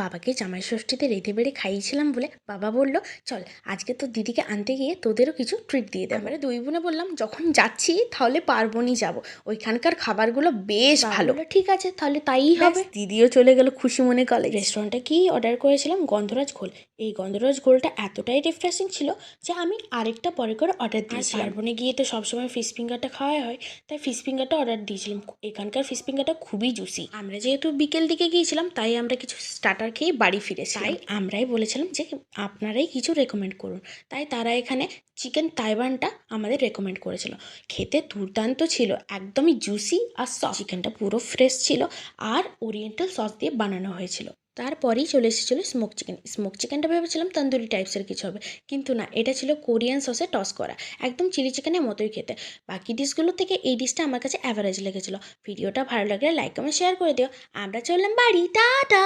বাবাকে জামাই ষষ্ঠীতে রেঁধে বেড়ে খাইয়েছিলাম বলে বাবা বলল, চল আজকে তো দিদিকে আনতে গিয়ে তোদেরও কিছু ট্রিট দিয়ে দেবো। আমরা দুই বোনে বললাম, যখন যাচ্ছি তাহলে পার্বণই যাব, ওইখানকার খাবারগুলো বেশ ভালো। ঠিক আছে, তাহলে তাই হবে। দিদিও চলে গেল খুশি মনে কলেজ। রেস্টুরেন্টে কি অর্ডার করেছিলাম? গন্ধরাজ ঘোল। এই গন্ধরাজ ঘোলটা এতটাই রিফ্রেশিং ছিল যে আমি আরেকটা পরে করে অর্ডার দিয়েছিলাম। পার্বণে গিয়ে তো সবসময় ফিশ ফিঙ্গারটা খাওয়া হয়, তাই ফিশ ফিঙ্গারটা অর্ডার দিয়েছিলাম। এখানকার ফিশ ফিঙ্গারটা খুবই জুসি। আমরা যেহেতু বিকেল দিকে গিয়েছিলাম, তাই আমরা কিছু স্টার্টার খেয়ে বাড়ি ফিরেছি। তাই আমরাই বলেছিলাম যে আপনারাই কিছু রেকমেন্ড করুন, তাই তারা এখানে চিকেন তাইওয়ানটা আমাদের রেকমেন্ড করেছিল। খেতে দুর্দান্ত ছিল, একদমই জুসি আর সফট। চিকেনটা পুরো ফ্রেশ ছিল আর ওরিয়েন্টাল সস দিয়ে বানানো হয়েছিল। তারপরেই চলে এসেছিলো স্মোক চিকেন। স্মোক চিকেনটা ভেবেছিলাম তন্দুরি টাইপসের কিছু হবে, কিন্তু না, এটা ছিল কোরিয়ান সসে টস করা, একদম চিলি চিকেনের মতোই খেতে। বাকি ডিশগুলোর থেকে এই ডিশটা আমার কাছে অ্যাভারেজ লেগেছিলো। ভিডিওটা ভালো লাগলে লাইক কমেন্ট শেয়ার করে দিও। আমরা চললাম বাড়ি, টাটা।